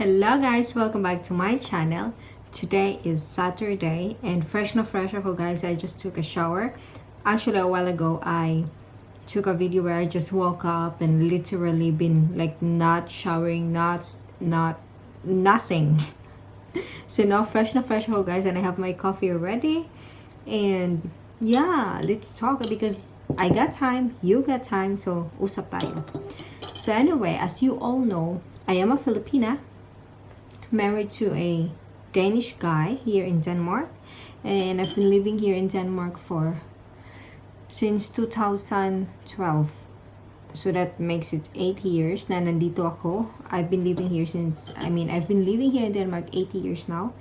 Hello guys, welcome back to my channel. Today is Saturday and fresh na fresh ako guys. I just took a shower. Actually a while ago I took a video where I just woke up and literally been like not showering, not nothing. So now fresh na fresh ako guys and I have my coffee already. And yeah, let's talk because I got time, you got time, so usap tayo. So anyway, as you all know, I am a Filipina married to a Danish guy here in Denmark, and I've been living here in Denmark for since 2012. So that makes it 8 years na nandito ako. I've been living here I've been living here in Denmark 8 years now.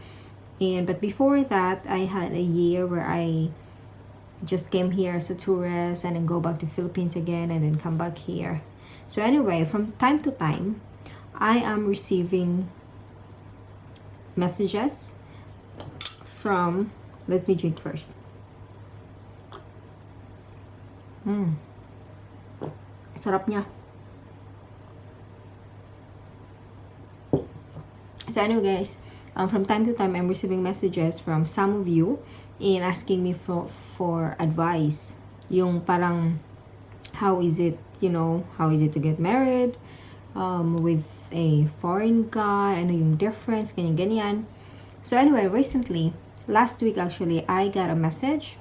But before that, I had a year where I just came here as a tourist and then go back to Philippines again and then come back here. So anyway, from time to time, I am receiving messages from, let me drink first. Sarap niya. So anyway guys, from time to time I'm receiving messages from some of you in asking me for advice. Yung parang, how is it to get married with a foreign guy, ano yung difference, ganyan. So anyway, recently, last week actually, I got a message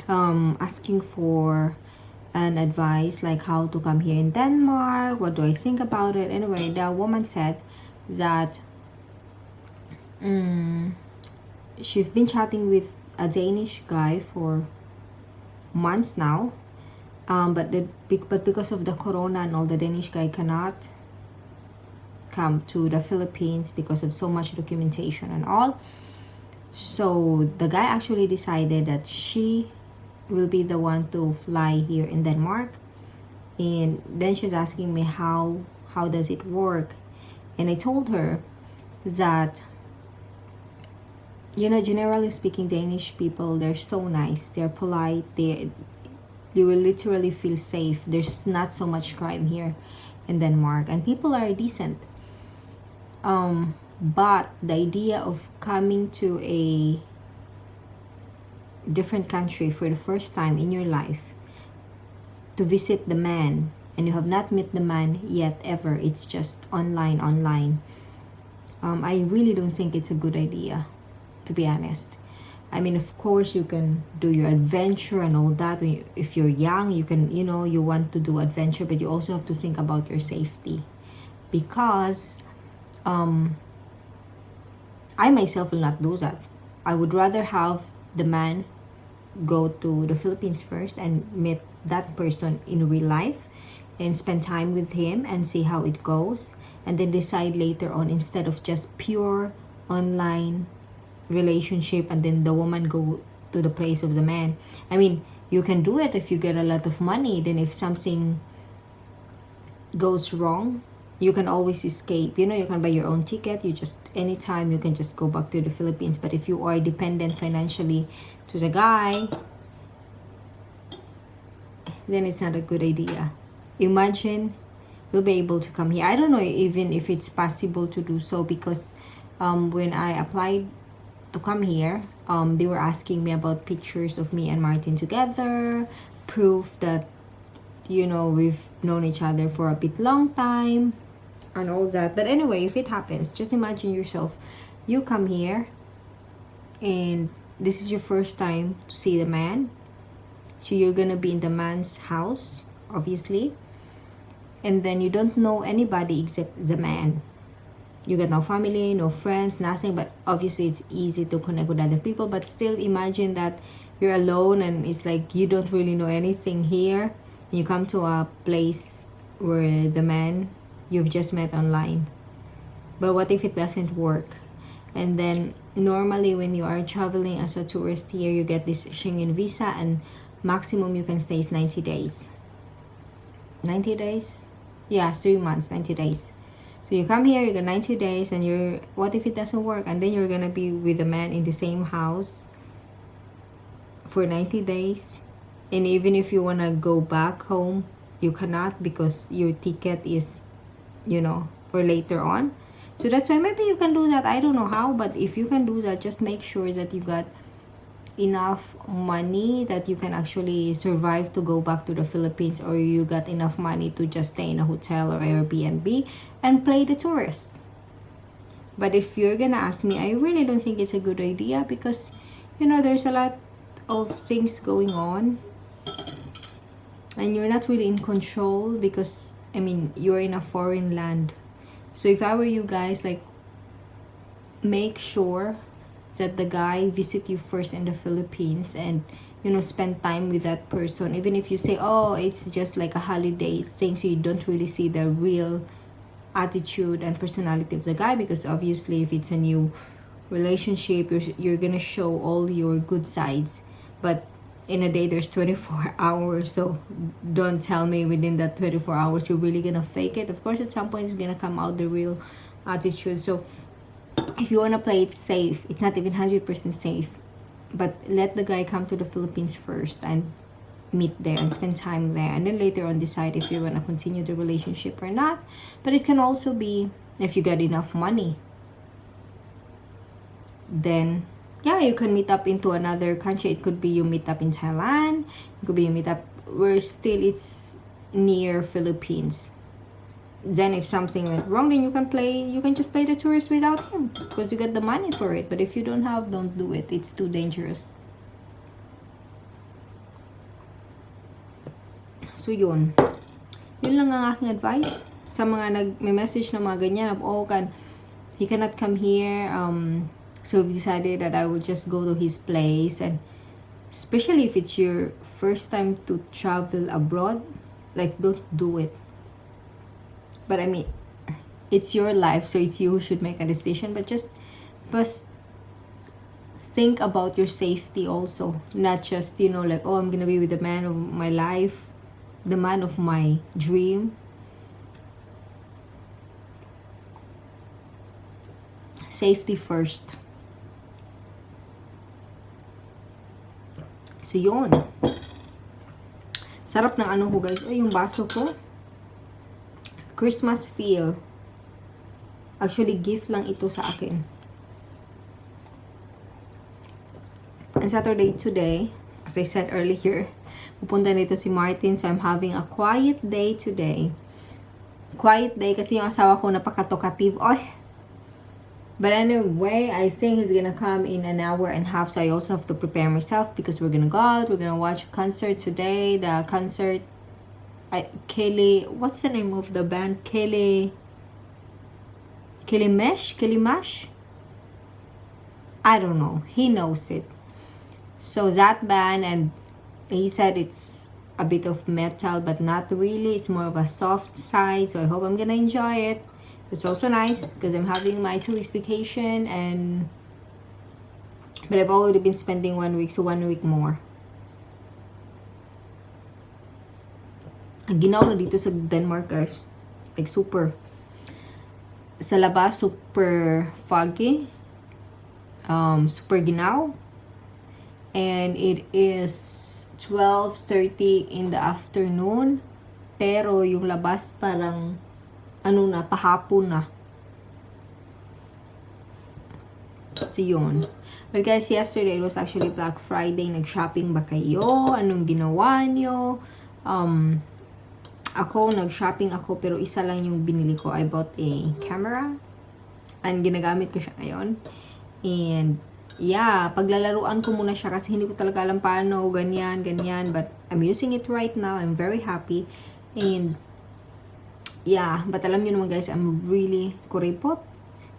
asking for an advice like how to come here in Denmark, what do I think about it. Anyway, the woman said that she's been chatting with a Danish guy for months now. But because of the corona and all, the Danish guy cannot come to the Philippines because of so much documentation and all. So the guy actually decided that she will be the one to fly here in Denmark. And then she's asking me how does it work. And I told her that, generally speaking, Danish people, they're so nice, they're polite, you will literally feel safe. There's not so much crime here in Denmark and people are decent. But the idea of coming to a different country for the first time in your life to visit the man, and you have not met the man yet ever, it's just online. I really don't think it's a good idea, to be honest. I mean, of course, you can do your adventure and all that. If you're young, you can, you want to do adventure, but you also have to think about your safety. Because I myself will not do that. I would rather have the man go to the Philippines first and meet that person in real life and spend time with him and see how it goes, and then decide later on, instead of just pure online relationship and then the woman go to the place of the man. I mean, you can do it if you get a lot of money. Then if something goes wrong, you can always escape. You can buy your own ticket. Anytime you can just go back to the Philippines. But if you are dependent financially to the guy, then it's not a good idea. Imagine you'll be able to come here. I don't know even if it's possible to do so, because when I applied to come here, they were asking me about pictures of me and Martin together, proof that we've known each other for a bit long time and all that. But anyway, if it happens, just imagine yourself, you come here and this is your first time to see the man, so you're gonna be in the man's house, obviously, and then you don't know anybody except the man. You got no family, no friends, nothing. But obviously it's easy to connect with other people, but still imagine that you're alone and it's like you don't really know anything here, and you come to a place where the man you've just met online. But what if it doesn't work? And then normally when you are traveling as a tourist here, you get this Schengen visa, and maximum you can stay is 90 days. 90 days? Yeah, 3 months, 90 days. So you come here, you got 90 days, and what if it doesn't work? And then you're gonna be with a man in the same house for 90 days. And even if you wanna go back home, you cannot, because your ticket is, for later on. So that's why maybe you can do that. I don't know how, but if you can do that, just make sure that you got enough money that you can actually survive to go back to the Philippines, or you got enough money to just stay in a hotel or Airbnb and play the tourist. But if you're gonna ask me, I really don't think it's a good idea because, you know, there's a lot of things going on and you're not really in control because, I mean, you're in a foreign land. So if I were you guys, like, make sure that the guy visit you first in the Philippines and, you know, spend time with that person. Even if you say, oh, it's just like a holiday thing, so you don't really see the real attitude and personality of the guy, because obviously if it's a new relationship, you're gonna show all your good sides. But in a day there's 24 hours, so don't tell me within that 24 hours you're really gonna fake it. Of course at some point it's gonna come out the real attitude. So if you want to play it safe, it's not even 100% safe, but let the guy come to the Philippines first and meet there and spend time there, and then later on decide if you want to continue the relationship or not. But it can also be, if you got enough money, then yeah, you can meet up into another country. It could be you meet up in Thailand, it could be you meet up where still it's near Philippines. Then if something went wrong, then you can just play the tourist without him because you get the money for it. But if you don't have, don't do it. It's too dangerous. So yun lang ang aking advice sa mga nag-message na mga ganyan. He cannot come here, so we decided that I will just go to his place. And especially if it's your first time to travel abroad, like, don't do it. But I mean, it's your life, so it's you who should make a decision. But just think about your safety also. Not just, you know, like, oh, I'm gonna be with the man of my life, the man of my dream. Safety first. So yun. Sarap ng ano ko, guys. Ay, yung baso ko. Christmas feel. Actually, gift lang ito sa akin. And Saturday today, as I said earlier, pupunta nito si Martin. So, I'm having a quiet day today. Quiet day kasi yung asawa ko napaka-talkative. But anyway, I think he's gonna come in an hour and a half. So, I also have to prepare myself because we're gonna go out. We're gonna watch a concert today. The concert... Kelly, what's the name of the band? Kelly Mash? I don't know. He knows it. So that band, and he said it's a bit of metal, but not really. It's more of a soft side. So I hope I'm gonna enjoy it. It's also nice because I'm having my 2 weeks vacation, but I've already been spending 1 week, so 1 week more. Ang ginaw na dito sa Denmark, guys. Like, super. Sa labas, super foggy. Super ginaw. And it is 12:30 in the afternoon. Pero yung labas parang, pahapon na. So, yun. But guys, yesterday, it was actually Black Friday. Nag-shopping ba kayo? Anong ginawa nyo? Ako, nag-shopping ako, pero isa lang yung binili ko. I bought a camera. And ginagamit ko siya ngayon. And, yeah, paglalaruan ko muna siya kasi hindi ko talaga alam paano, ganyan. But, I'm using it right now. I'm very happy. And, yeah, but alam nyo naman guys, I'm really kuripot.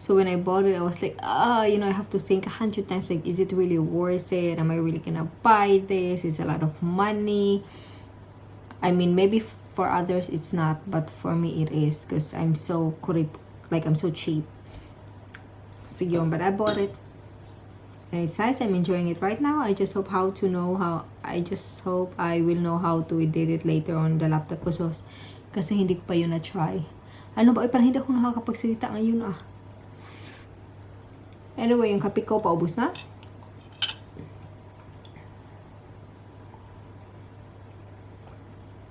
So, when I bought it, I was like, I have to think 100 times, like, is it really worth it? Am I really gonna buy this? It's a lot of money. I mean, maybe for others it's not, but for me it is because I'm so I'm so cheap. So yun, but I bought it and it's nice. I'm enjoying it right now. I just hope I will know how to edit it later on the laptop ko, so kasi hindi ko pa yun na-try. Parang hindi ako nakakapagsalita ngayon Anyway, yung kape ko paubos na.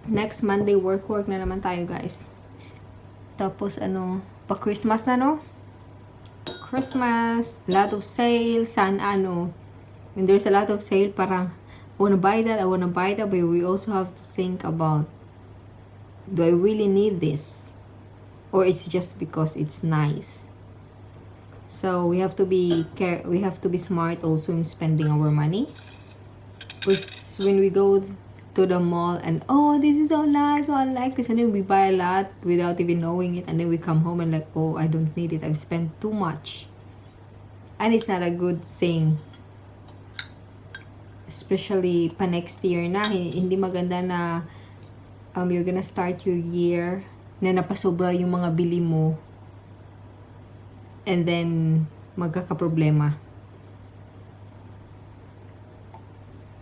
Next Monday, work na naman tayo, guys. Tapos, pa Christmas na, no? Christmas, a lot of sales, when there's a lot of sale, parang, I wanna buy that, but we also have to think about, do I really need this? Or it's just because it's nice? So we have to be smart also in spending our money. Because when we go to the mall and, oh, this is so nice, oh, I like this, and then we buy a lot without even knowing it, and then we come home and like, oh, I don't need it, I've spent too much. And it's not a good thing. Especially pa next year na, hindi maganda na you're gonna start your year na napasobra yung mga bili mo, and then magkakaproblema.